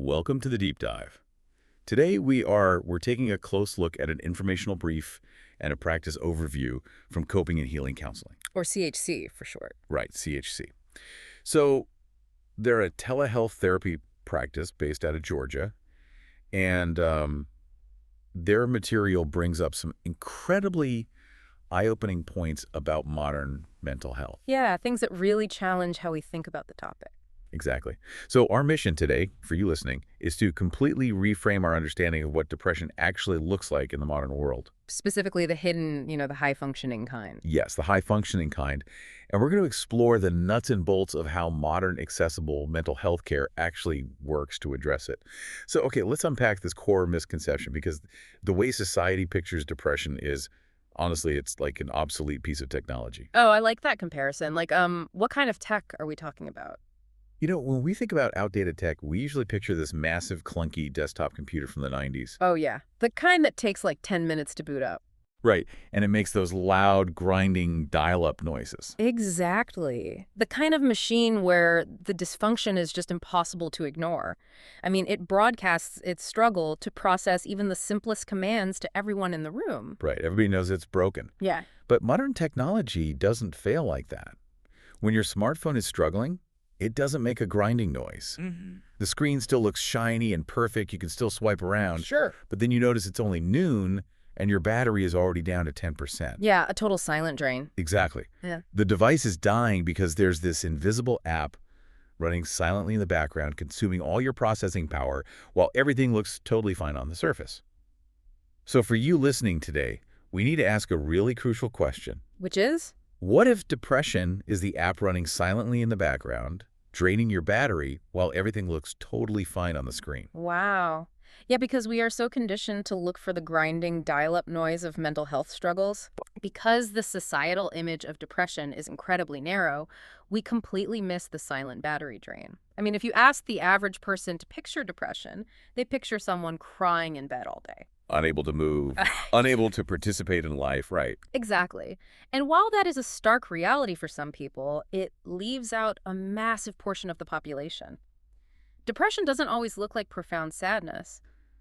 Welcome to the deep dive. Today we're taking a close look at an informational brief and a practice overview from Coping and Healing Counseling. Or CHC for short. Right, CHC. So they're a telehealth therapy practice based out of Georgia, and their material brings up some incredibly eye-opening points about modern mental health. Yeah, things that really challenge how we think about the topic. Exactly. So our mission today, for you listening, is to completely reframe our understanding of what depression actually looks like in the modern world. Specifically the hidden, the high-functioning kind. Yes, the high-functioning kind. And we're going to explore the nuts and bolts of how modern, accessible mental health care actually works to address it. So, okay, let's unpack this core misconception, because the way society pictures depression is, honestly, it's like an obsolete piece of technology. Oh, I like that comparison. What kind of tech are we talking about? You know, when we think about outdated tech, we usually picture this massive, clunky desktop computer from the 90s. Oh, yeah. The kind that takes like 10 minutes to boot up. Right, and it makes those loud, grinding dial-up noises. Exactly. The kind of machine where the dysfunction is just impossible to ignore. I mean, it broadcasts its struggle to process even the simplest commands to everyone in the room. Right, everybody knows it's broken. Yeah. But modern technology doesn't fail like that. When your smartphone is struggling, it doesn't make a grinding noise. The screen still looks shiny and perfect. You can still swipe around. Sure. But then you notice it's only noon and your battery is already down to 10%. Yeah, a total silent drain. Exactly. Yeah. The device is dying because there's this invisible app running silently in the background, consuming all your processing power while everything looks totally fine on the surface. So for you listening today, we need to ask a really crucial question. Which is? What if depression is the app running silently in the background, draining your battery while everything looks totally fine on the screen? Wow. Yeah, because we are so conditioned to look for the grinding dial-up noise of mental health struggles. Because the societal image of depression is incredibly narrow, we completely miss the silent battery drain. I mean, if you ask the average person to picture depression, they picture someone crying in bed all day. Unable to move, unable to participate in life, right? Exactly. And while that is a stark reality for some people, it leaves out a massive portion of the population. Depression doesn't always look like profound sadness.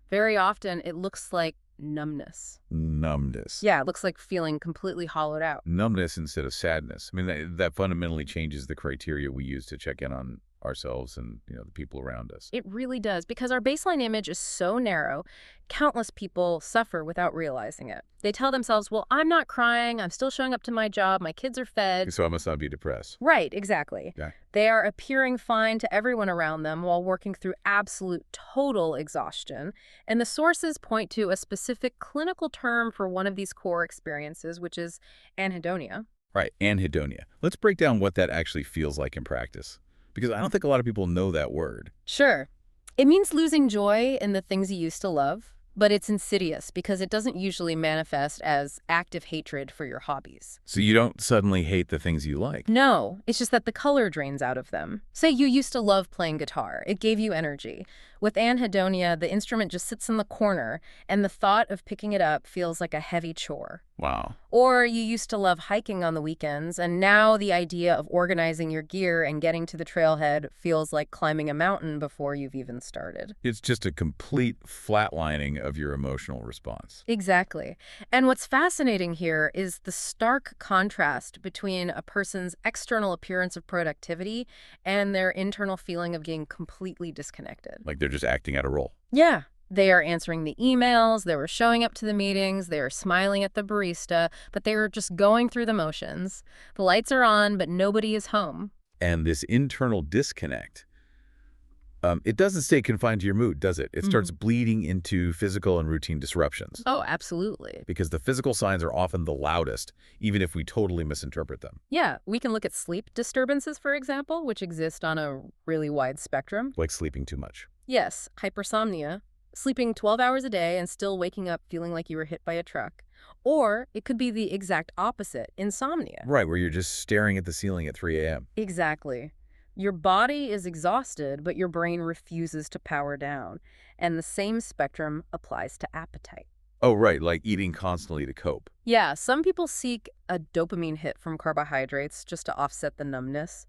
Very often, it looks like numbness. Numbness. Yeah, it looks like feeling completely hollowed out. Numbness instead of sadness. I mean, that fundamentally changes the criteria we use to check in on ourselves and, the people around us. It really does, because our baseline image is so narrow, countless people suffer without realizing it. They tell themselves, well, I'm not crying, I'm still showing up to my job, my kids are fed. So I must not be depressed. Right, exactly. Yeah. They are appearing fine to everyone around them while working through absolute total exhaustion. And the sources point to a specific clinical term for one of these core experiences, which is anhedonia. Right, anhedonia. Let's break down what that actually feels like in practice, because I don't think a lot of people know that word. Sure. It means losing joy in the things you used to love, but it's insidious because it doesn't usually manifest as active hatred for your hobbies. So you don't suddenly hate the things you like. No, it's just that the color drains out of them. Say you used to love playing guitar. It gave you energy. With anhedonia, the instrument just sits in the corner, and the thought of picking it up feels like a heavy chore. Wow. Or you used to love hiking on the weekends, and now the idea of organizing your gear and getting to the trailhead feels like climbing a mountain before you've even started. It's just a complete flatlining of your emotional response. Exactly. And what's fascinating here is the stark contrast between a person's external appearance of productivity and their internal feeling of being completely disconnected. Like they're just acting out a role. Yeah. They are answering the emails, they were showing up to the meetings, they are smiling at the barista, but they were just going through the motions. The lights are on, but nobody is home. And this internal disconnect, it doesn't stay confined to your mood, does it? It starts bleeding into physical and routine disruptions. Oh, absolutely. Because the physical signs are often the loudest, even if we totally misinterpret them. Yeah, we can look at sleep disturbances, for example, which exist on a really wide spectrum. Like sleeping too much. Yes, hypersomnia. Sleeping 12 hours a day and still waking up feeling like you were hit by a truck. Or it could be the exact opposite, insomnia. Right, where you're just staring at the ceiling at 3 a.m. Exactly. Your body is exhausted, but your brain refuses to power down. And the same spectrum applies to appetite. Oh, right, like eating constantly to cope. Yeah, some people seek a dopamine hit from carbohydrates just to offset the numbness.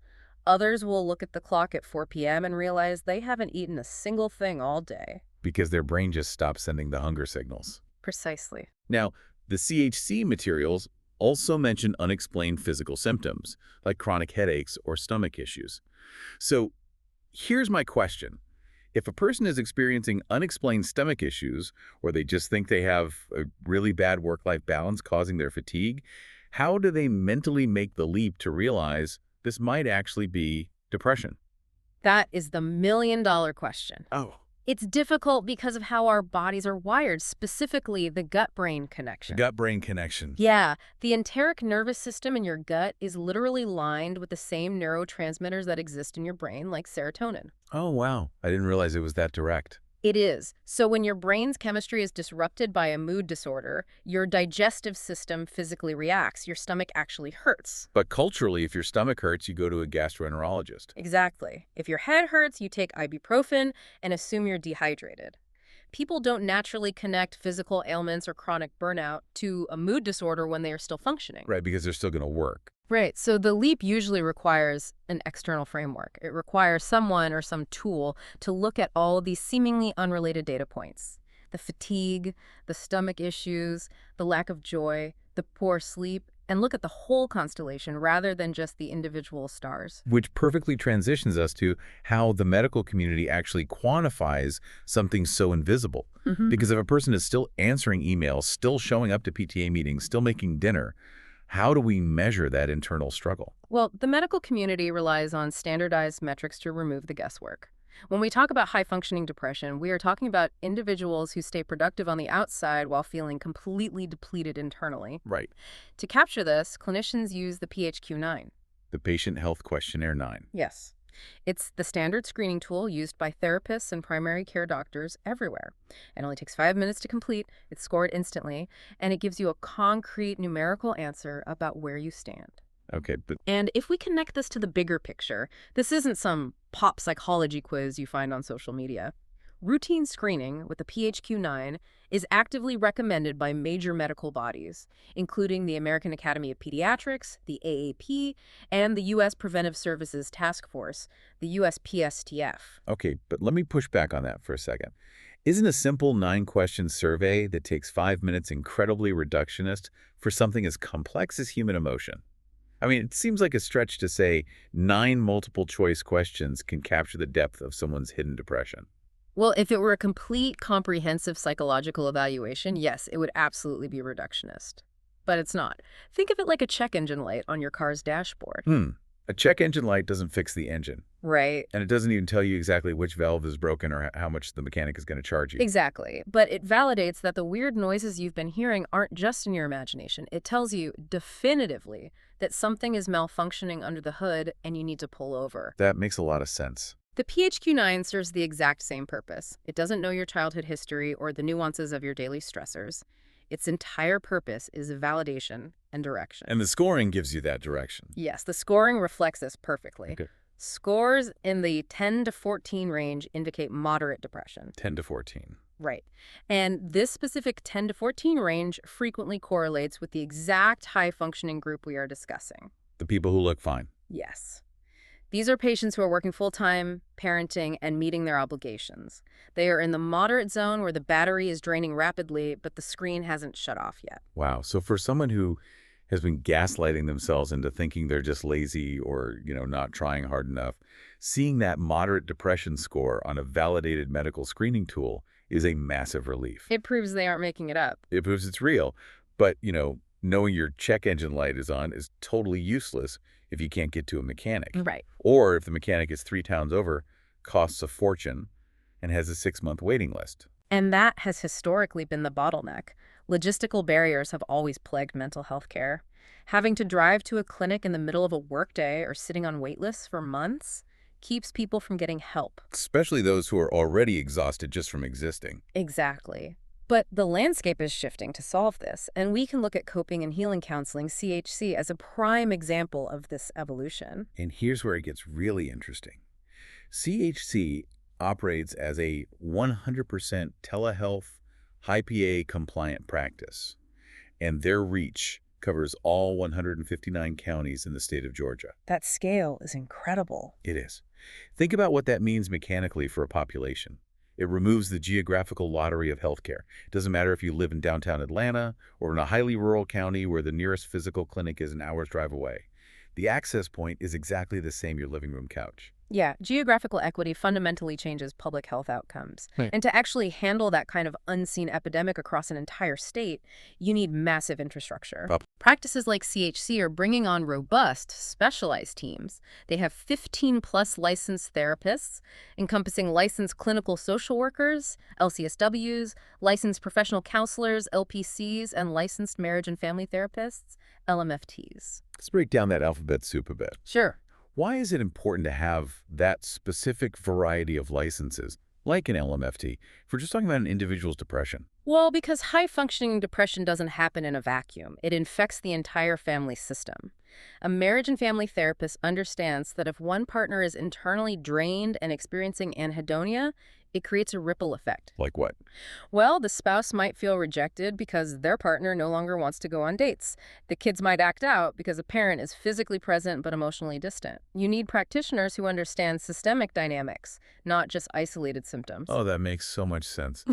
Others will look at the clock at 4 p.m. and realize they haven't eaten a single thing all day. Because their brain just stopped sending the hunger signals. Precisely. Now, the CHC materials also mention unexplained physical symptoms, like chronic headaches or stomach issues. So here's my question. If a person is experiencing unexplained stomach issues, or they just think they have a really bad work-life balance causing their fatigue, how do they mentally make the leap to realize this might actually be depression? That is the million-dollar question. Oh, It's difficult because of how our bodies are wired, specifically the gut-brain the connection. gut-brain connection. Yeah, the enteric nervous system in your gut is literally lined with the same neurotransmitters that exist in your brain, like serotonin. Oh, wow. I didn't realize it was that direct. It is. So when your brain's chemistry is disrupted by a mood disorder, your digestive system physically reacts. Your stomach actually hurts. But culturally, if your stomach hurts, you go to a gastroenterologist. Exactly. If your head hurts, you take ibuprofen and assume you're dehydrated. People don't naturally connect physical ailments or chronic burnout to a mood disorder when they are still functioning. Right, because they're still going to work. Right. So the leap usually requires an external framework. It requires someone or some tool to look at all these seemingly unrelated data points. The fatigue, the stomach issues, the lack of joy, the poor sleep, and look at the whole constellation rather than just the individual stars. Which perfectly transitions us to how the medical community actually quantifies something so invisible. Hmm. Because if a person is still answering emails, still showing up to PTA meetings, still making dinner, how do we measure that internal struggle? Well, the medical community relies on standardized metrics to remove the guesswork. When we talk about high-functioning depression, we are talking about individuals who stay productive on the outside while feeling completely depleted internally. Right. To capture this, clinicians use the PHQ-9. The Patient Health Questionnaire 9. Yes. It's the standard screening tool used by therapists and primary care doctors everywhere. It only takes 5 minutes to complete, it's scored instantly, and it gives you a concrete numerical answer about where you stand. Okay, but And if we connect this to the bigger picture, this isn't some pop psychology quiz you find on social media. Routine screening with the PHQ-9 is actively recommended by major medical bodies, including the American Academy of Pediatrics, the AAP, and the U.S. Preventive Services Task Force, the USPSTF. okay, but let me push back on that for a second. Isn't a simple 9-question survey that takes 5 minutes incredibly reductionist for something as complex as human emotion? I mean, it seems like a stretch to say 9 multiple-choice questions can capture the depth of someone's hidden depression. Well, if it were a complete, comprehensive psychological evaluation, yes, it would absolutely be reductionist. But it's not. Think of it like a check engine light on your car's dashboard. A check engine light doesn't fix the engine, Right. and it doesn't even tell you exactly which valve is broken or how much the mechanic is going to charge you. Exactly. But it validates that the weird noises you've been hearing aren't just in your imagination. It tells you definitively that something is malfunctioning under the hood and you need to pull over. That makes a lot of sense. The PHQ-9 serves the exact same purpose. It doesn't know your childhood history or the nuances of your daily stressors. Its entire purpose is validation and direction. And the scoring gives you that direction. Yes, the scoring reflects this perfectly. Okay. Scores in the 10 to 14 range indicate moderate depression. 10 to 14. Right. And this specific 10 to 14 range frequently correlates with the exact high-functioning group we are discussing. The people who look fine. Yes. These are patients who are working full-time, parenting, and meeting their obligations. They are in the moderate zone where the battery is draining rapidly, but the screen hasn't shut off yet. Wow. So for someone who has been gaslighting themselves into thinking they're just lazy or, not trying hard enough, seeing that moderate depression score on a validated medical screening tool is a massive relief. It proves they aren't making it up. It proves it's real. But, knowing your check engine light is on is totally useless if you can't get to a mechanic. Right. Or if the mechanic is 3 towns over, costs a fortune, and has a 6-month waiting list. And that has historically been the bottleneck. Logistical barriers have always plagued mental health care. Having to drive to a clinic in the middle of a workday or sitting on wait lists for months keeps people from getting help. Especially those who are already exhausted just from existing. Exactly. But the landscape is shifting to solve this, and we can look at coping and healing counseling, CHC, as a prime example of this evolution. And here's where it gets really interesting. CHC operates as a 100% telehealth, high PA compliant practice, and their reach covers all 159 counties in the state of Georgia. That scale is incredible. It is. Think about what that means mechanically for a population. It removes the geographical lottery of healthcare. It doesn't matter if you live in downtown Atlanta or in a highly rural county where the nearest physical clinic is an hour's drive away. The access point is exactly the same your living room couch. Yeah, geographical equity fundamentally changes public health outcomes. Right. And to actually handle that kind of unseen epidemic across an entire state, you need massive infrastructure. Up. Practices like CHC are bringing on robust, specialized teams. They have 15-plus licensed therapists, encompassing licensed clinical social workers, LCSWs, licensed professional counselors, LPCs, and licensed marriage and family therapists, LMFTs. Let's break down that alphabet soup a bit. Sure. Why is it important to have that specific variety of licenses, like an LMFT, if we're just talking about an individual's depression? Well, because high-functioning depression doesn't happen in a vacuum. It infects the entire family system. A marriage and family therapist understands that if one partner is internally drained and experiencing anhedonia, it creates a ripple effect. Like what? Well, the spouse might feel rejected because their partner no longer wants to go on dates. The kids might act out because a parent is physically present but emotionally distant. You need practitioners who understand systemic dynamics, not just isolated symptoms. Oh, that makes so much sense.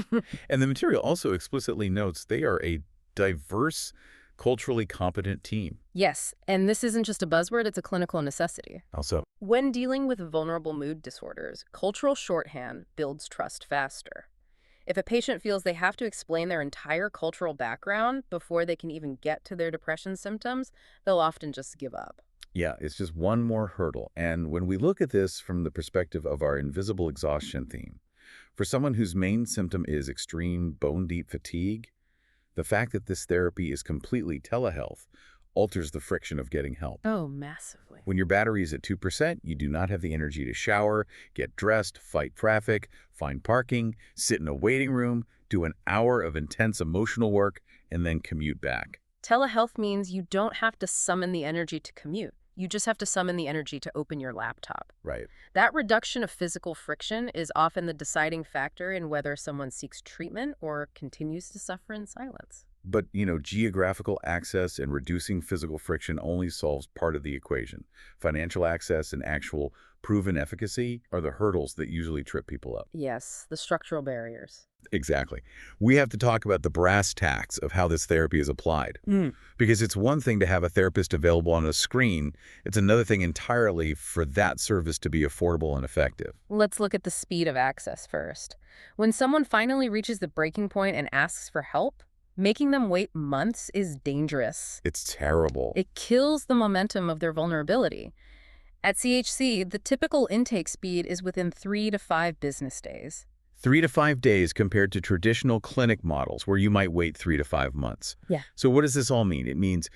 And the material also explicitly notes they are a diverse, culturally competent team. Yes, and this isn't just a buzzword, it's a clinical necessity. Also, When dealing with vulnerable mood disorders, cultural shorthand builds trust faster. If a patient feels they have to explain their entire cultural background before they can even get to their depression symptoms, they'll often just give up. yeah, it's just one more hurdle. And when we look at this from the perspective of our invisible exhaustion theme, for someone whose main symptom is extreme bone-deep fatigue, the fact that this therapy is completely telehealth alters the friction of getting help. Oh, massively. When your battery is at 2%, you do not have the energy to shower, get dressed, fight traffic, find parking, sit in a waiting room, do an hour of intense emotional work, and then commute back. Telehealth means you don't have to summon the energy to commute. You just have to summon the energy to open your laptop. Right. That reduction of physical friction is often the deciding factor in whether someone seeks treatment or continues to suffer in silence. But, geographical access and reducing physical friction only solves part of the equation. Financial access and actual proven efficacy are the hurdles that usually trip people up. Yes, the structural barriers. Exactly. We have to talk about the brass tacks of how this therapy is applied. Because it's one thing to have a therapist available on a screen. It's another thing entirely for that service to be affordable and effective. Let's look at the speed of access first. When someone finally reaches the breaking point and asks for help, making them wait months is dangerous. It's terrible. It kills the momentum of their vulnerability. At CHC, the typical intake speed is within 3 to 5 business days. 3 to 5 days compared to traditional clinic models where you might wait 3 to 5 months. Yeah. So what does this all mean? It means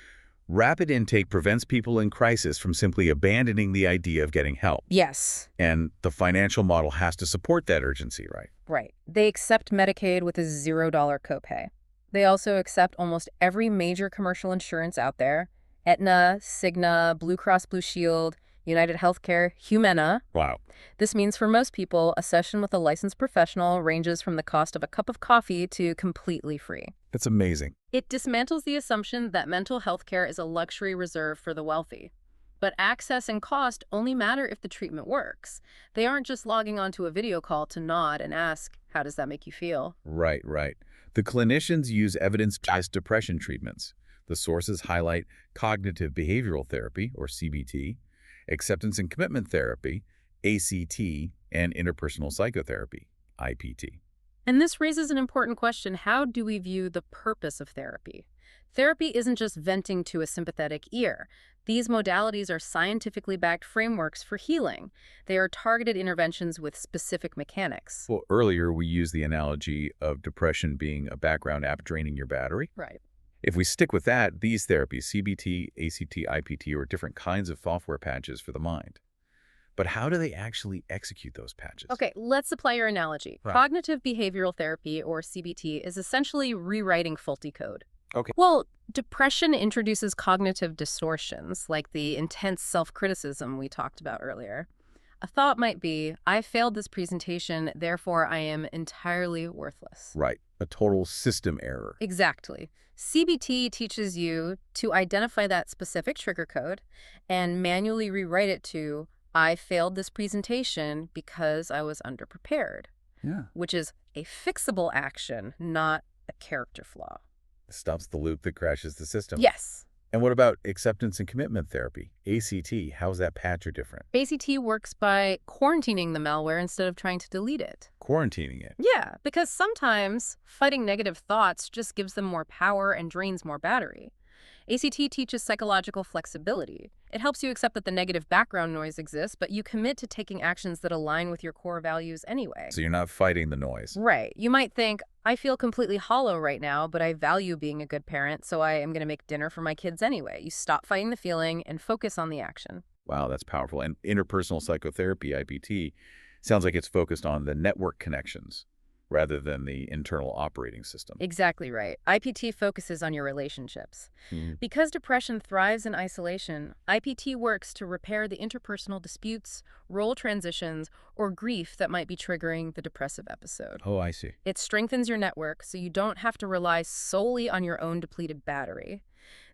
rapid intake prevents people in crisis from simply abandoning the idea of getting help. Yes. And the financial model has to support that urgency, right? Right. They accept Medicaid with a $0 copay. They also accept almost every major commercial insurance out there: Aetna, Cigna, Blue Cross Blue Shield, United Healthcare, Humana. Wow. This means for most people, a session with a licensed professional ranges from the cost of a cup of coffee to completely free. That's amazing. It dismantles the assumption that mental health care is a luxury reserved for the wealthy. But access and cost only matter if the treatment works. They aren't just logging onto a video call to nod and ask, "How does that make you feel?" Right, right. The clinicians use evidence-based depression treatments. The sources highlight cognitive behavioral therapy, or CBT, acceptance and commitment therapy, ACT, and interpersonal psychotherapy, IPT. And this raises an important question: how do we view the purpose of therapy? Therapy isn't just venting to a sympathetic ear. These modalities are scientifically backed frameworks for healing. They are targeted interventions with specific mechanics. Well, earlier we used the analogy of depression being a background app draining your battery. Right. If we stick with that, these therapies, CBT, ACT, IPT, are different kinds of software patches for the mind. But how do they actually execute those patches? Okay, let's apply your analogy. Right. Cognitive behavioral therapy, or CBT, is essentially rewriting faulty code. Okay. Well, depression introduces cognitive distortions, like the intense self-criticism we talked about earlier. A thought might be, I failed this presentation, therefore I am entirely worthless. Right. A total system error. Exactly. CBT teaches you to identify that specific trigger code and manually rewrite it to, I failed this presentation because I was underprepared, Yeah. which is a fixable action, not a character flaw. Stops the loop that crashes the system. Yes. And what about acceptance and commitment therapy? ACT, how's that patch or different? ACT works by quarantining the malware instead of trying to delete it. Quarantining it. Yeah, because sometimes fighting negative thoughts just gives them more power and drains more battery. ACT teaches psychological flexibility. It helps you accept that the negative background noise exists, but you commit to taking actions that align with your core values anyway. So you're not fighting the noise. Right. You might think, I feel completely hollow right now, but I value being a good parent, so I am going to make dinner for my kids anyway. You stop fighting the feeling and focus on the action. Wow, that's powerful. And interpersonal psychotherapy, IPT, sounds like it's focused on the network connections rather than the internal operating system. Exactly right. IPT focuses on your relationships. Mhm. Because depression thrives in isolation, IPT works to repair the interpersonal disputes, role transitions, or grief that might be triggering the depressive episode. Oh, I see. It strengthens your network so you don't have to rely solely on your own depleted battery.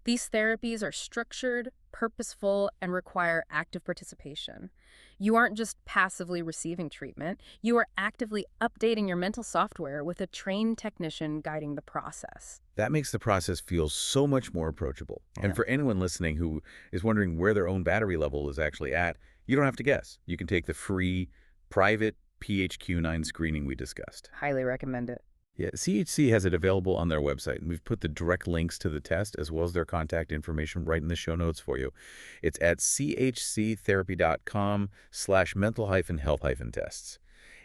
These therapies are structured, purposeful, and require active participation. You aren't just passively receiving treatment, you are actively updating your mental software with a trained technician guiding the process. That makes the process feel so much more approachable. And Yeah. for anyone listening who is wondering where their own battery level is actually at, you don't have to guess. You can take the free private PHQ-9 screening we discussed. Highly recommend it. Yeah, CHC has it available on their website, and we've put the direct links to the test as well as their contact information right in the show notes for you. It's at chctherapy.com/mental-health-tests.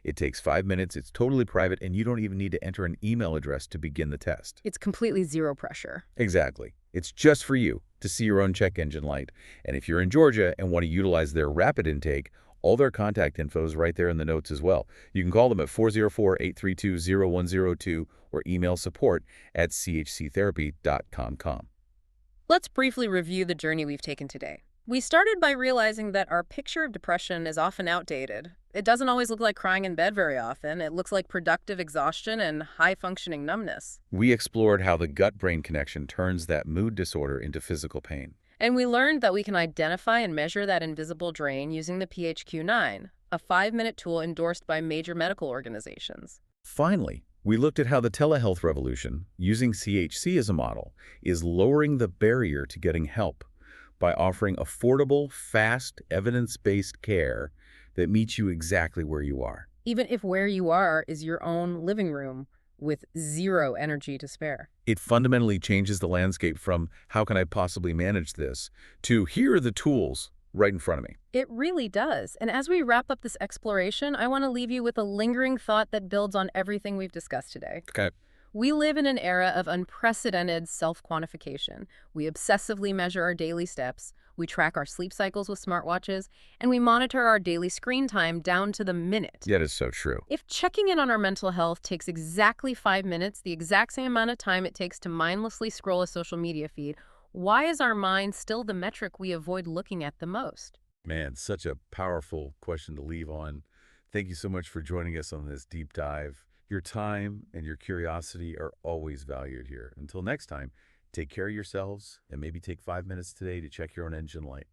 It takes 5 minutes, it's totally private, and you don't even need to enter an email address to begin the test. It's completely zero pressure. Exactly. It's just for you to see your own check engine light. And if you're in Georgia and want to utilize their rapid intake, all their contact info is right there in the notes as well. You can call them at 404-832-0102 or email support@chctherapy.com. Let's briefly review the journey we've taken today. We started by realizing that our picture of depression is often outdated. It doesn't always look like crying in bed very often. It looks like productive exhaustion and high-functioning numbness. We explored how the gut-brain connection turns that mood disorder into physical pain. And we learned that we can identify and measure that invisible drain using the PHQ-9, a 5-minute tool endorsed by major medical organizations. Finally, we looked at how the telehealth revolution, using CHC as a model, is lowering the barrier to getting help by offering affordable, fast, evidence-based care that meets you exactly where you are. Even if where you are is your own living room with zero energy to spare. It fundamentally changes the landscape from how can I possibly manage this to here are the tools right in front of me. It really does. And as we wrap up this exploration, I want to leave you with a lingering thought that builds on everything we've discussed today. Okay. We live in an era of unprecedented self-quantification. We obsessively measure our daily steps, we track our sleep cycles with smartwatches, and we monitor our daily screen time down to the minute. That is so true. If checking in on our mental health takes exactly 5 minutes, the exact same amount of time it takes to mindlessly scroll a social media feed, why is our mind still the metric we avoid looking at the most? Man, such a powerful question to leave on. Thank you so much for joining us on this deep dive. Your time and your curiosity are always valued here. Until next time, take care of yourselves and maybe take 5 minutes today to check your own engine light.